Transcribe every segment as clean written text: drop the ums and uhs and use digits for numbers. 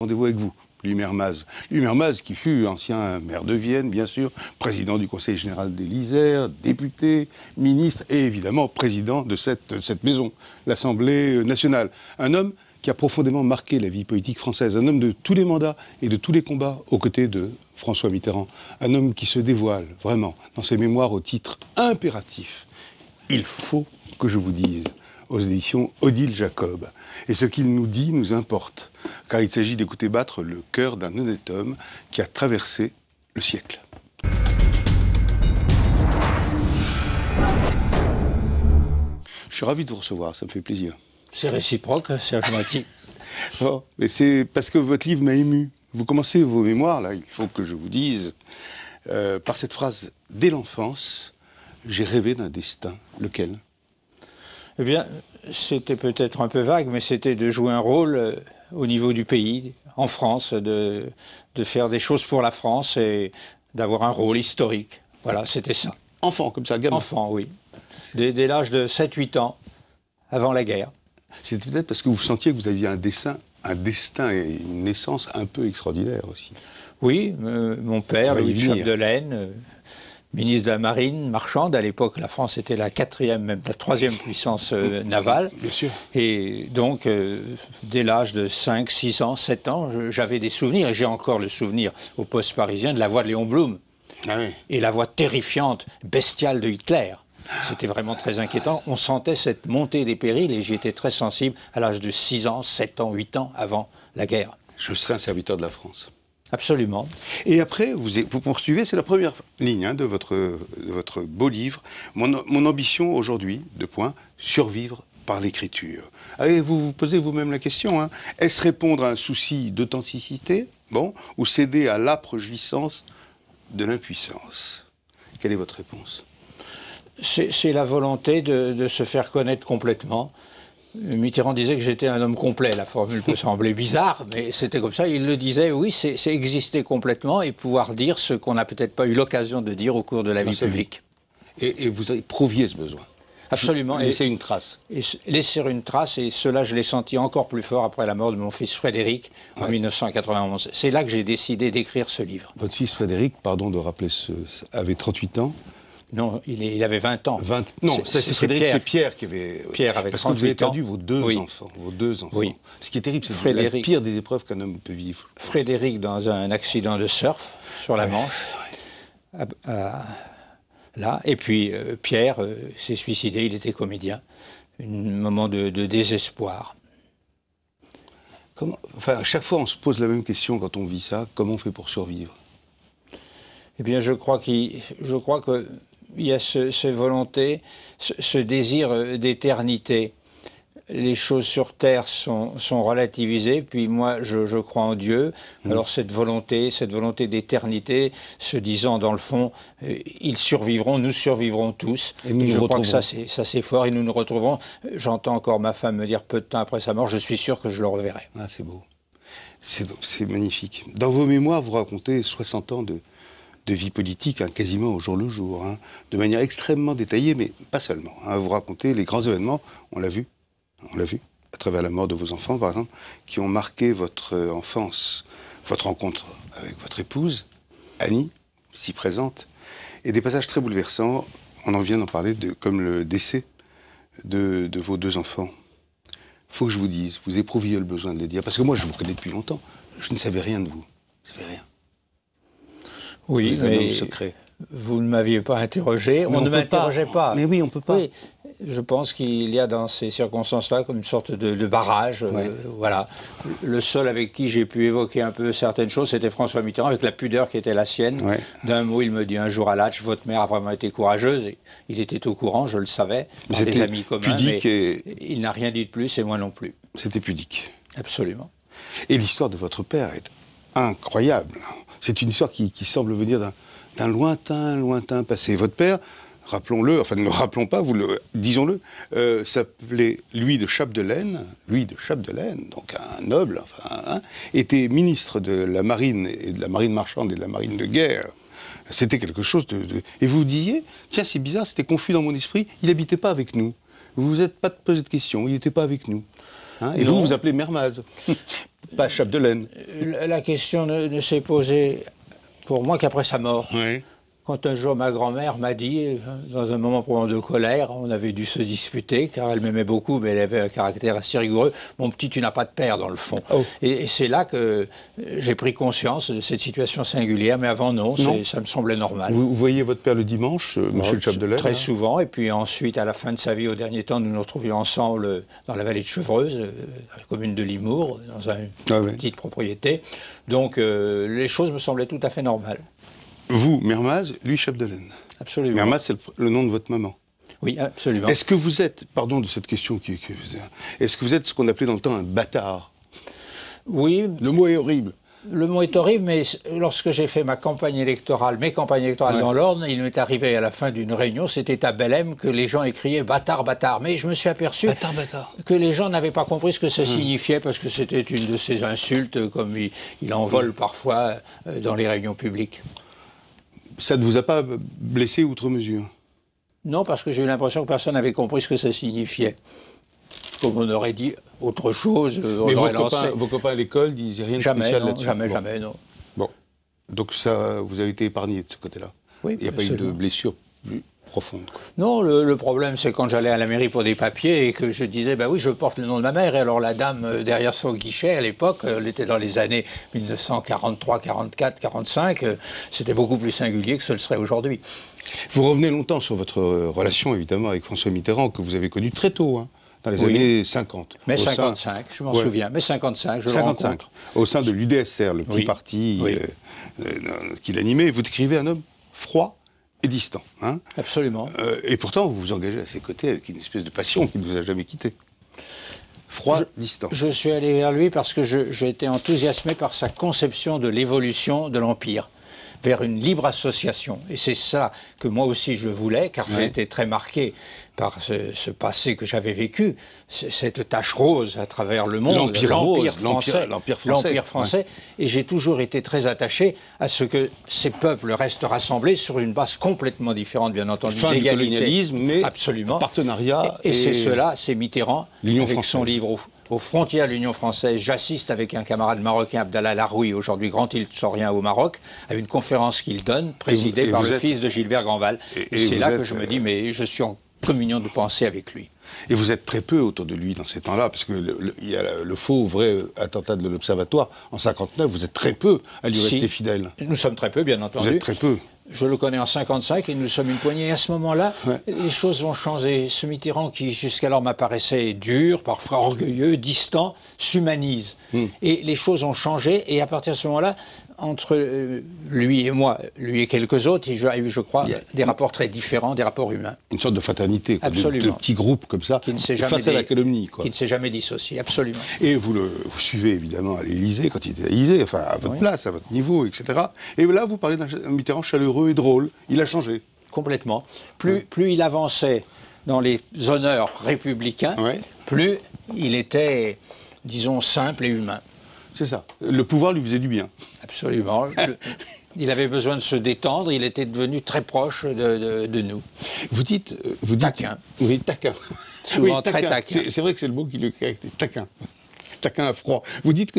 rendez-vous avec vous. Louis Mermaz. Louis Mermaz, qui fut ancien maire de Vienne, bien sûr, président du Conseil général de l'Isère, député, ministre et évidemment président de cette maison, l'Assemblée nationale. Un homme qui a profondément marqué la vie politique française, un homme de tous les mandats et de tous les combats aux côtés de François Mitterrand. Un homme qui se dévoile vraiment dans ses mémoires au titre impératif. Il faut que je vous dise, aux éditions Odile Jacob. Et ce qu'il nous dit nous importe, car il s'agit d'écouter battre le cœur d'un honnête homme qui a traversé le siècle. Je suis ravi de vous recevoir, ça me fait plaisir. C'est réciproque, Serge Moiti. Oh, mais c'est parce que votre livre m'a ému. Vous commencez vos mémoires, là, il faut que je vous dise, par cette phrase « Dès l'enfance, j'ai rêvé d'un destin. » Lequel ? Eh bien, c'était peut-être un peu vague, mais c'était de jouer un rôle au niveau du pays, en France, de faire des choses pour la France et d'avoir un rôle historique. Voilà, c'était ça. Enfant, comme ça, gamin. Enfant, oui. Dès l'âge de 7-8 ans, avant la guerre. C'était peut-être parce que vous sentiez que vous aviez un destin et une naissance un peu extraordinaire aussi. Oui, mon père, Louis de Chapdelaine, ministre de la Marine, marchande. À l'époque, la France était la 4e, même la 3e puissance navale. Bien sûr. Et donc, dès l'âge de 5, 6 ans, 7 ans, j'avais des souvenirs, et j'ai encore le souvenir au poste parisien de la voix de Léon Blum. Ah oui. Et la voix terrifiante, bestiale de Hitler. C'était vraiment très inquiétant. On sentait cette montée des périls et j'y étais très sensible à l'âge de 6 ans, 7 ans, 8 ans avant la guerre. Je serai un serviteur de la France. Absolument. Et après, vous poursuivez, c'est la première ligne de votre beau livre. Mon ambition aujourd'hui, survivre par l'écriture. Allez, vous vous posez vous-même la question, est-ce répondre à un souci d'authenticité, ou céder à l'âpre jouissance de l'impuissance? Quelle est votre réponse? C'est la volonté de se faire connaître complètement. Mitterrand disait que j'étais un homme complet. La formule peut sembler bizarre, mais c'était comme ça. Il le disait, oui, c'est exister complètement et pouvoir dire ce qu'on n'a peut-être pas eu l'occasion de dire au cours de la vie publique. Et vous éprouviez ce besoin? Absolument. Laisser une trace. Laisser une trace, et cela, je l'ai senti encore plus fort après la mort de mon fils Frédéric en 1991. C'est là que j'ai décidé d'écrire ce livre. Votre fils Frédéric, pardon de rappeler, avait 38 ans. Non, il avait 20 ans. Non, c'est Frédéric, c'est Pierre qui avait... Pierre avait 38 ans. Parce que vous avez perdu vos deux enfants. Oui. Ce qui est terrible, c'est la pire des épreuves qu'un homme peut vivre. Frédéric dans un accident de surf sur la Manche. Là. Et puis Pierre s'est suicidé, il était comédien. Un moment de désespoir. À chaque fois, on se pose la même question quand on vit ça. Comment on fait pour survivre? Eh bien, je crois qu'il y a cette volonté, ce désir d'éternité. Les choses sur Terre sont relativisées, puis moi, je crois en Dieu. Alors cette volonté d'éternité, se disant dans le fond, ils survivront, nous survivrons tous. Et je crois que ça c'est fort, et nous nous retrouverons. J'entends encore ma femme me dire peu de temps après sa mort, je suis sûr que je le reverrai. Ah, c'est beau. C'est magnifique. Dans vos mémoires, vous racontez 60 ans de vie politique, quasiment au jour le jour, de manière extrêmement détaillée, mais pas seulement. Vous racontez les grands événements, on l'a vu, à travers la mort de vos enfants, par exemple, qui ont marqué votre enfance, votre rencontre avec votre épouse, Annie, si présente, et des passages très bouleversants, on en vient d'en parler, comme le décès de vos deux enfants. Il faut que je vous dise, vous éprouviez le besoin de le dire, parce que moi, je vous connais depuis longtemps, je ne savais rien de vous, je ne savais rien. Oui, vous êtes un homme secret. Vous ne m'aviez pas interrogé, on ne m'interrogeait pas. Mais oui, on ne peut pas. Oui, je pense qu'il y a dans ces circonstances-là comme une sorte de barrage. Voilà. Le seul avec qui j'ai pu évoquer un peu certaines choses, c'était François Mitterrand, avec la pudeur qui était la sienne. D'un mot, il me dit un jour à Latch, votre mère a vraiment été courageuse. Et il était au courant, je le savais, par des amis communs, mais il n'a rien dit de plus, et moi non plus. C'était pudique. Absolument. Et l'histoire de votre père est incroyable. C'est une histoire qui semble venir d'un lointain passé. Votre père, rappelons-le, enfin ne le rappelons pas, disons-le, s'appelait Louis de Chapdelaine, donc un noble, était ministre de la marine, et de la marine marchande et de la marine de guerre. C'était quelque chose de... Et vous disiez, tiens, c'est bizarre, c'était confus dans mon esprit, il n'habitait pas avec nous. Vous vous êtes pas posé de questions, il n'était pas avec nous. Et vous appelez Mermaz. pas Chapdelaine. La question ne s'est posée pour moi qu'après sa mort. Oui. Quand un jour ma grand-mère m'a dit, dans un moment probablement de colère, on avait dû se disputer, car elle m'aimait beaucoup, mais elle avait un caractère assez rigoureux. Mon petit, tu n'as pas de père, dans le fond. Oh. Et c'est là que j'ai pris conscience de cette situation singulière, mais avant, non. Ça me semblait normal. Vous voyez votre père le dimanche, monsieur Chapdelaine? Très souvent, et puis ensuite, à la fin de sa vie, au dernier temps, nous nous retrouvions ensemble dans la vallée de Chevreuse, la commune de Limours, dans une petite propriété. Donc, les choses me semblaient tout à fait normales. Vous, Mermaz, lui, Chapdelaine. Absolument. Mermaz, c'est le nom de votre maman. Oui, absolument. Est-ce que vous êtes, pardon de cette question, est-ce que vous êtes ce qu'on appelait dans le temps un bâtard? Oui. Le mot est horrible. Le mot est horrible, mais lorsque j'ai fait mes campagnes électorales dans l'Orne, il m'est arrivé à la fin d'une réunion, c'était à Bellem, que les gens écriaient « bâtard, bâtard ». Mais je me suis aperçu que les gens n'avaient pas compris ce que ça signifiait, parce que c'était une de ces insultes, comme il en vole parfois dans les réunions publiques. Ça ne vous a pas blessé outre mesure? Non, parce que j'ai eu l'impression que personne n'avait compris ce que ça signifiait. Comme on aurait dit autre chose, mais vos copains à l'école disaient rien de spécial là-dessus? Jamais, non. Bon. Donc ça, vous avez été épargné de ce côté-là? Oui, il n'y a pas eu de blessure plus profonde, quoi. Non, le problème, c'est quand j'allais à la mairie pour des papiers et que je disais, bah oui, je porte le nom de ma mère. Et alors la dame, derrière son guichet, à l'époque, elle était dans les années 1943, 44, 45, c'était beaucoup plus singulier que ce le serait aujourd'hui. Vous revenez longtemps sur votre relation, évidemment, avec François Mitterrand, que vous avez connu très tôt, hein, dans les années 50. Mais 55, je m'en souviens. Mais 55, je le rencontre. Au sein de l'UDSR, le petit parti qu'il animait. Vous décrivez un homme froid et distant. Hein. Absolument. Et pourtant, vous vous engagez à ses côtés avec une espèce de passion qui ne vous a jamais quitté. Froid, distant. Je suis allé vers lui parce que j'ai été enthousiasmé par sa conception de l'évolution de l'Empire vers une libre association. Et c'est ça que moi aussi je voulais, car j'ai été très marqué par ce passé que j'avais vécu, cette tache rose à travers le monde, l'Empire français. Et j'ai toujours été très attaché à ce que ces peuples restent rassemblés sur une base complètement différente, bien entendu, d'égalité. Fin du colonialisme, mais absolument. Partenariat. Et c'est cela, c'est Mitterrand, avec son livre aux frontières de l'Union française. J'assiste avec un camarade marocain, Abdallah Laroui, aujourd'hui grand historien au Maroc, à une conférence qu'il donne, présidée par le fils de Gilbert Grandval. Et c'est là que je me dis, mais je suis en communion de pensée avec lui. Et vous êtes très peu autour de lui dans ces temps-là, parce qu'il y a le faux, vrai attentat de l'Observatoire en 59, vous êtes très peu à lui rester fidèle. Nous sommes très peu, bien entendu. Vous êtes très peu. Je le connais en 55 et nous sommes une poignée. Et à ce moment-là, les choses vont changer. Ce Mitterrand qui jusqu'alors m'apparaissait dur, parfois orgueilleux, distant, s'humanise. Et les choses ont changé et à partir de ce moment-là, entre lui et moi, lui et quelques autres, il y a eu, je crois, des rapports très différents, des rapports humains. Une sorte de fraternité, de petits groupes comme ça, face à la calomnie. Qui ne s'est jamais dissocié, absolument. Et vous suivez évidemment à l'Élysée, quand il était à l'Élysée, enfin à votre place, à votre niveau, etc. Et là, vous parlez d'un Mitterrand chaleureux et drôle. Il a changé. Complètement. Plus il avançait dans les honneurs républicains, plus il était, disons, simple et humain. C'est ça. Le pouvoir lui faisait du bien. Absolument. Il avait besoin de se détendre. Il était devenu très proche de nous. Vous dites taquin. Oui, taquin. Souvent très taquin. C'est vrai que c'est le mot qui le caractérise. Taquin. Taquin à froid. Vous dites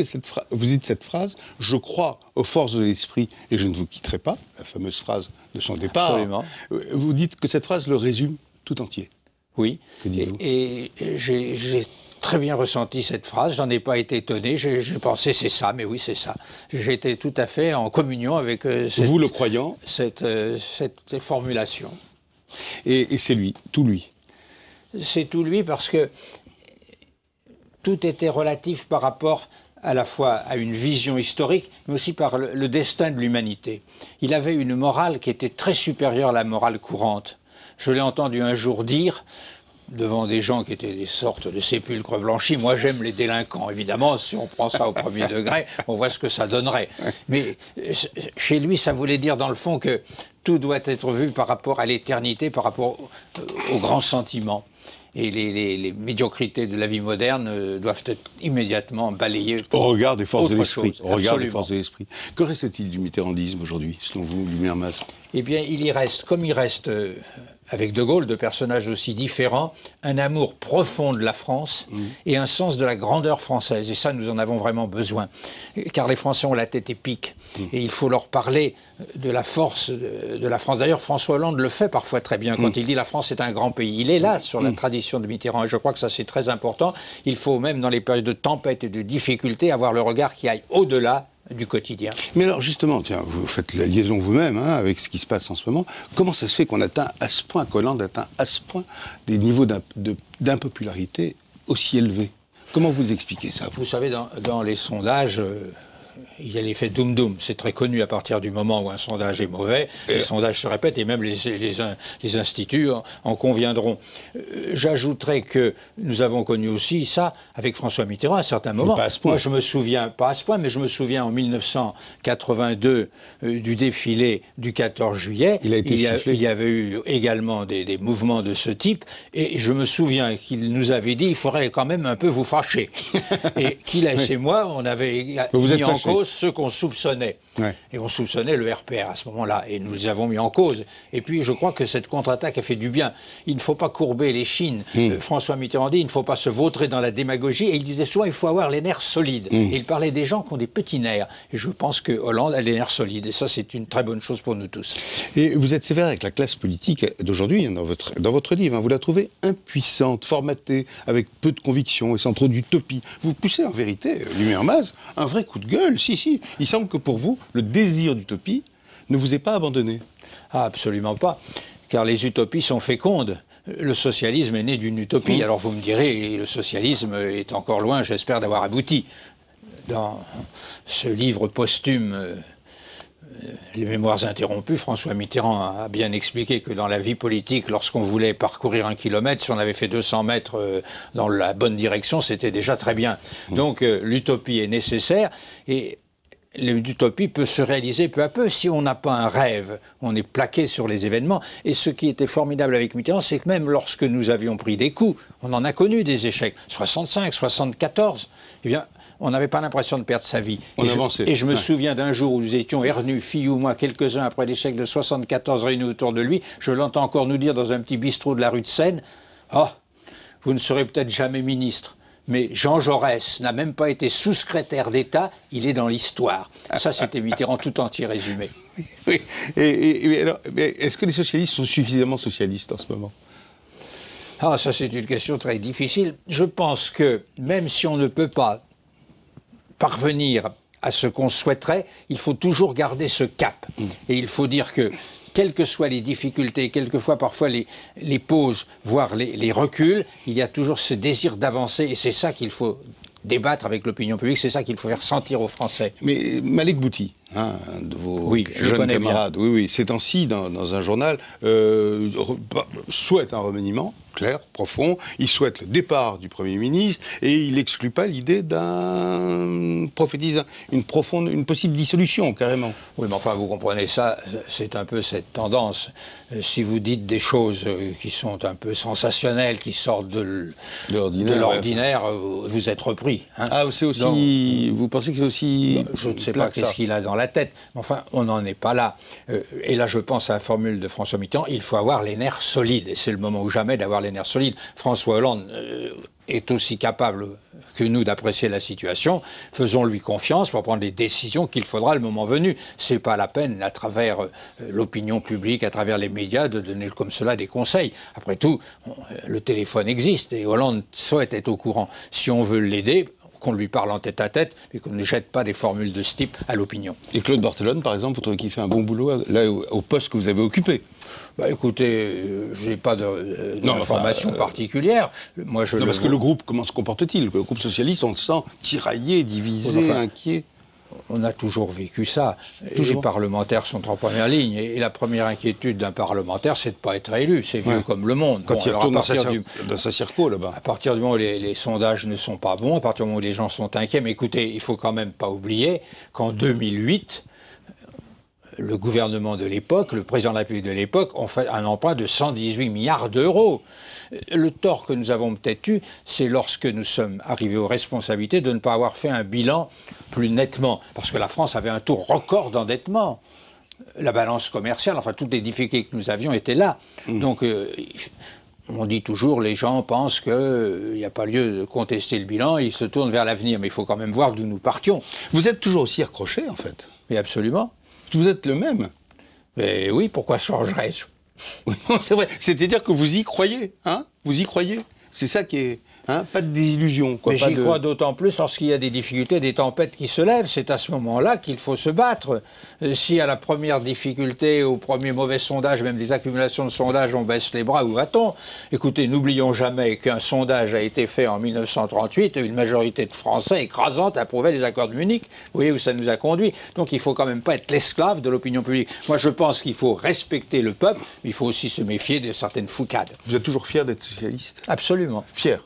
cette phrase, je crois aux forces de l'esprit et je ne vous quitterai pas, la fameuse phrase de son départ. Absolument. Vous dites que cette phrase le résume tout entier. Oui. Que dites-vous ? Et j'ai très bien ressenti cette phrase, j'en ai pas été étonné, j'ai pensé c'est ça, mais oui c'est ça. J'étais tout à fait en communion avec vous le croyant, cette formulation. Et c'est lui, tout lui. C'est tout lui parce que tout était relatif par rapport à la fois à une vision historique, mais aussi par le destin de l'humanité. Il avait une morale qui était très supérieure à la morale courante. Je l'ai entendu un jour dire, devant des gens qui étaient des sortes de sépulcres blanchis, moi j'aime les délinquants, évidemment, si on prend ça au premier degré, on voit ce que ça donnerait. Mais chez lui, ça voulait dire dans le fond que tout doit être vu par rapport à l'éternité, par rapport aux grands sentiments. Et les médiocrités de la vie moderne doivent être immédiatement balayées au regard des forces de l'esprit. Au regard des forces de l'esprit. Que reste-t-il du mitterrandisme aujourd'hui, selon vous, du Mermaz ? Eh bien, il y reste, comme il reste avec De Gaulle, deux personnages aussi différents, un amour profond de la France et un sens de la grandeur française. Et ça, nous en avons vraiment besoin. Car les Français ont la tête épique. Et il faut leur parler de la force de la France. D'ailleurs, François Hollande le fait parfois très bien quand il dit « la France est un grand pays ». Il est là sur la tradition de Mitterrand. Et je crois que ça, c'est très important. Il faut même, dans les périodes de tempête et de difficulté, avoir le regard qui aille au-delà du quotidien. Mais alors justement, tiens, vous faites la liaison vous-même avec ce qui se passe en ce moment. Comment ça se fait qu'on atteint à ce point, qu'Hollande atteint à ce point des niveaux d'impopularité aussi élevés? Comment vous expliquez ça, vous? Vous savez, dans les sondages, il y a l'effet doom-doom. C'est très connu à partir du moment où un sondage est mauvais. Les sondages se répètent et même les instituts en conviendront. J'ajouterais que nous avons connu aussi ça avec François Mitterrand à un certain moment. Pas à ce point. Moi, je me souviens, pas à ce point, mais je me souviens en 1982 du défilé du 14 juillet. Il y avait eu également des mouvements de ce type. Et je me souviens qu'il nous avait dit il faudrait quand même un peu vous fâcher. Et qu'il a chez moi, on avait mis en cause ceux qu'on soupçonnait. Ouais. Et on soupçonnait le RPR à ce moment-là, et nous les avons mis en cause. Et puis je crois que cette contre-attaque a fait du bien. Il ne faut pas courber les chines. François Mitterrand dit il ne faut pas se vautrer dans la démagogie, et il disait souvent il faut avoir les nerfs solides. Et il parlait des gens qui ont des petits nerfs. Et je pense que Hollande a les nerfs solides, et ça c'est une très bonne chose pour nous tous. Et vous êtes sévère avec la classe politique d'aujourd'hui, dans votre livre. Vous la trouvez impuissante, formatée, avec peu de conviction et sans trop d'utopie. Vous poussez en vérité, Lumière-Maz, un vrai coup de gueule. Si. Il semble que pour vous, le désir d'utopie ne vous est pas abandonné. Ah, absolument pas, car les utopies sont fécondes. Le socialisme est né d'une utopie. Alors vous me direz, le socialisme est encore loin, j'espère, d'avoir abouti. Dans ce livre posthume, Les Mémoires interrompues, François Mitterrand a bien expliqué que dans la vie politique, lorsqu'on voulait parcourir 1 kilomètre, si on avait fait 200 mètres dans la bonne direction, c'était déjà très bien. Donc l'utopie est nécessaire, et l'utopie peut se réaliser peu à peu. Si on n'a pas un rêve, on est plaqué sur les événements. Et ce qui était formidable avec Mitterrand, c'est que même lorsque nous avions pris des coups, on en a connu des échecs, 65, 74, eh bien, on n'avait pas l'impression de perdre sa vie. On avançait. Et je me souviens d'un jour où nous étions Ernu, fille ou moi, quelques-uns après l'échec de 74 réunis autour de lui, je l'entends encore nous dire dans un petit bistrot de la rue de Seine, « Ah, vous ne serez peut-être jamais ministre. Mais Jean Jaurès n'a même pas été sous-secrétaire d'État, il est dans l'histoire. » Ça, c'était Mitterrand tout entier résumé. Oui. Et alors, est-ce que les socialistes sont suffisamment socialistes en ce moment? Ah, ça, c'est une question très difficile. Je pense que même si on ne peut pas parvenir à ce qu'on souhaiterait, il faut toujours garder ce cap. Et il faut dire que, quelles que soient les difficultés, quelquefois parfois les pauses, voire les reculs, il y a toujours ce désir d'avancer, et c'est ça qu'il faut débattre avec l'opinion publique, c'est ça qu'il faut faire sentir aux Français. Mais Malek Bouti, un de vos jeunes camarades, ces temps-ci, dans un journal, souhaite un remaniement clair, profond, il souhaite le départ du Premier ministre, et il n'exclut pas l'idée prophétise une possible dissolution, carrément. Oui, mais enfin, vous comprenez ça, c'est un peu cette tendance. Si vous dites des choses qui sont un peu sensationnelles, qui sortent de l'ordinaire, vous êtes repris. Hein. Ah, c'est aussi... Donc, vous pensez que c'est aussi... Je ne sais pas qu'est-ce qu'il a dans la tête, mais enfin, on n'en est pas là. Et là, je pense à la formule de François Mitterrand, il faut avoir les nerfs solides, et c'est le moment ou jamais d'avoir les nerfs solides. François Hollande est aussi capable que nous d'apprécier la situation. Faisons-lui confiance pour prendre les décisions qu'il faudra le moment venu. C'est pas la peine, à travers l'opinion publique, à travers les médias, de donner comme cela des conseils. Après tout, le téléphone existe et Hollande souhaite être au courant. Si on veut l'aider, qu'on lui parle en tête-à-tête, mais qu'on ne jette pas des formules de ce type à l'opinion. Et Claude Barthelone, par exemple, vous trouvez qu'il fait un bon boulot là, au poste que vous avez occupé? Bah écoutez, j'ai pas d'informations particulières. Moi, parce que le groupe, comment se comporte-t-il? Le groupe socialiste, on le sent tiraillé, divisé, inquiet. On a toujours vécu ça. Les parlementaires sont en première ligne. Et la première inquiétude d'un parlementaire, c'est de ne pas être élu. C'est vieux comme le monde. Quand il retourne dans sa circo, là-bas. À partir du moment où les sondages ne sont pas bons, à partir du moment où les gens sont inquiets, mais écoutez, il ne faut quand même pas oublier qu'en 2008, le gouvernement de l'époque, le président de la République de l'époque, ont fait un emprunt de 118 milliards d'euros. Le tort que nous avons peut-être eu, c'est lorsque nous sommes arrivés aux responsabilités de ne pas avoir fait un bilan plus nettement. Parce que la France avait un taux record d'endettement. la balance commerciale, enfin toutes les difficultés que nous avions étaient là. Donc on dit toujours, les gens pensent qu'il n'y a pas lieu de contester le bilan, ils se tournent vers l'avenir, mais il faut quand même voir d'où nous partions. Vous êtes toujours aussi accroché, en fait. Mais absolument. Vous êtes le même. Mais oui, pourquoi changerais-je? Oui, c'est vrai. C'est-à-dire que vous y croyez, hein? Vous y croyez. C'est ça qui est... Hein, pas de désillusion. Quoi, mais j'y crois d'autant plus lorsqu'il y a des difficultés, des tempêtes qui se lèvent. C'est à ce moment-là qu'il faut se battre. Si à la première difficulté, au premier mauvais sondage, même des accumulations de sondages, on baisse les bras, où va-t-on? Écoutez, n'oublions jamais qu'un sondage a été fait en 1938 et une majorité de Français écrasante approuvait les accords de Munich. Vous voyez où ça nous a conduit. Donc il ne faut quand même pas être l'esclave de l'opinion publique. Moi, je pense qu'il faut respecter le peuple, mais il faut aussi se méfier de certaines foucades. Vous êtes toujours fier d'être socialiste? Absolument. Fier?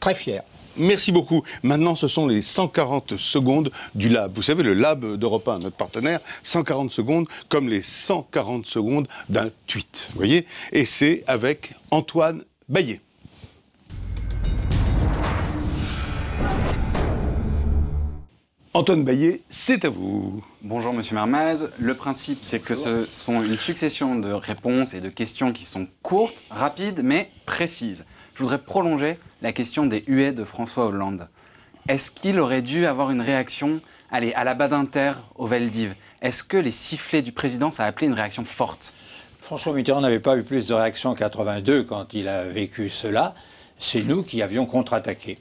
Très fier. Merci beaucoup. Maintenant, ce sont les 140 secondes du Lab. Vous savez, le Lab d'Europe 1, notre partenaire, 140 secondes, comme les 140 secondes d'un tweet. Vous voyez? Et c'est avec Antoine Baillet. Antoine Baillet, c'est à vous. Bonjour Monsieur Mermaz. Le principe, c'est que ce sont une succession de réponses et de questions qui sont courtes, rapides, mais précises. Je voudrais prolonger la question des huées de François Hollande. Est-ce qu'il aurait dû avoir une réaction, allez, à la Badinter, au Veldiv? Est-ce que les sifflets du président, ça a appelé une réaction forte? François Mitterrand n'avait pas eu plus de réactions en 82 quand il a vécu cela. C'est nous qui avions contre-attaqué.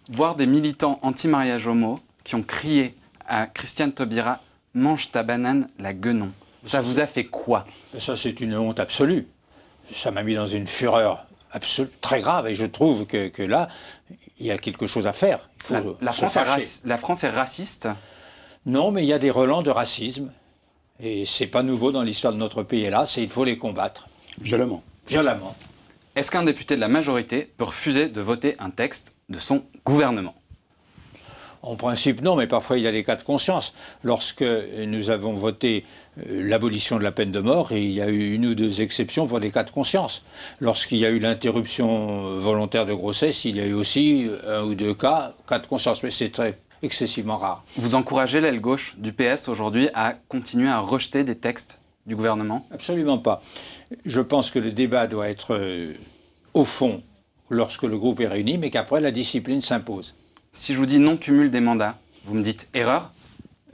Voir des militants anti-mariage homo qui ont crié à Christiane Taubira « Mange ta banane, la guenon ». Ça vous a fait quoi? Ça, c'est une honte absolue. Ça m'a mis dans une fureur très grave, et je trouve que là, il y a quelque chose à faire. Il faut la France est raciste? Non, mais il y a des relents de racisme, et c'est pas nouveau dans l'histoire de notre pays, hélas, et il faut les combattre. Violemment. Violemment. Est-ce qu'un député de la majorité peut refuser de voter un texte de son gouvernement? En principe, non, mais parfois il y a des cas de conscience. Lorsque nous avons voté l'abolition de la peine de mort, et il y a eu une ou deux exceptions pour des cas de conscience. Lorsqu'il y a eu l'interruption volontaire de grossesse, il y a eu aussi un ou deux cas de conscience, mais c'est très excessivement rare. Vous encouragez l'aile gauche du PS aujourd'hui à continuer à rejeter des textes du gouvernement? Absolument pas. Je pense que le débat doit être au fond lorsque le groupe est réuni, mais qu'après la discipline s'impose. Si je vous dis non-cumul des mandats, vous me dites erreur?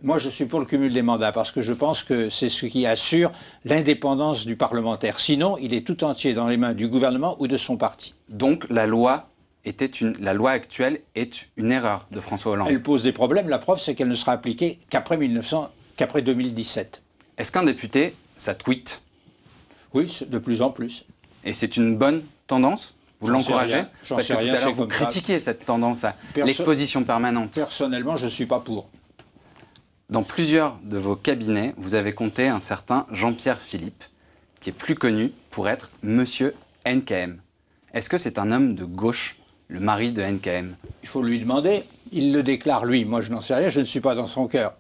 Moi, je suis pour le cumul des mandats, parce que je pense que c'est ce qui assure l'indépendance du parlementaire. Sinon, il est tout entier dans les mains du gouvernement ou de son parti. Donc la loi actuelle est une erreur de François Hollande? Elle pose des problèmes. La preuve, c'est qu'elle ne sera appliquée qu'après 2017. Est-ce qu'un député, ça tweet? Oui, de plus en plus. Et c'est une bonne tendance? Vous l'encouragez? Parce que tout à l'heure, vous critiquiez cette tendance à l'exposition permanente. Personnellement, je ne suis pas pour. Dans plusieurs de vos cabinets, vous avez compté un certain Jean-Pierre Philippe, qui est plus connu pour être Monsieur NKM. Est-ce que c'est un homme de gauche, le mari de NKM? Il faut lui demander. Il le déclare, lui. Moi, je n'en sais rien. Je ne suis pas dans son cœur.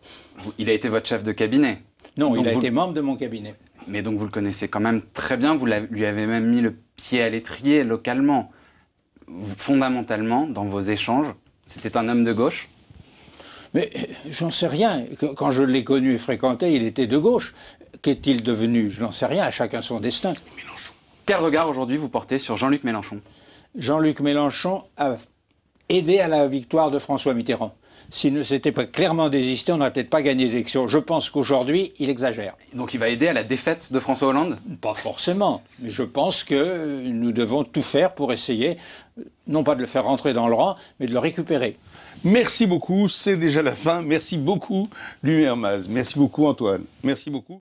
Il a été votre chef de cabinet? Non, donc il a été membre de mon cabinet. Mais donc vous le connaissez quand même très bien. Vous lui avez même mis le pied à l'étrier localement. Fondamentalement, dans vos échanges, c'était un homme de gauche? Mais j'en sais rien. Quand je l'ai connu et fréquenté, il était de gauche. Qu'est-il devenu? Je n'en sais rien. Chacun son destin. Mélenchon. Quel regard aujourd'hui vous portez sur Jean-Luc Mélenchon? Jean-Luc Mélenchon a aidé à la victoire de François Mitterrand. S'il ne s'était pas clairement désisté, on n'aurait peut-être pas gagné les élections. Je pense qu'aujourd'hui, il exagère. Donc il va aider à la défaite de François Hollande? Pas forcément. Mais je pense que nous devons tout faire pour essayer, non pas de le faire rentrer dans le rang, mais de le récupérer. Merci beaucoup, c'est déjà la fin. Merci beaucoup, Louis Mermaz. Merci beaucoup, Antoine. Merci beaucoup.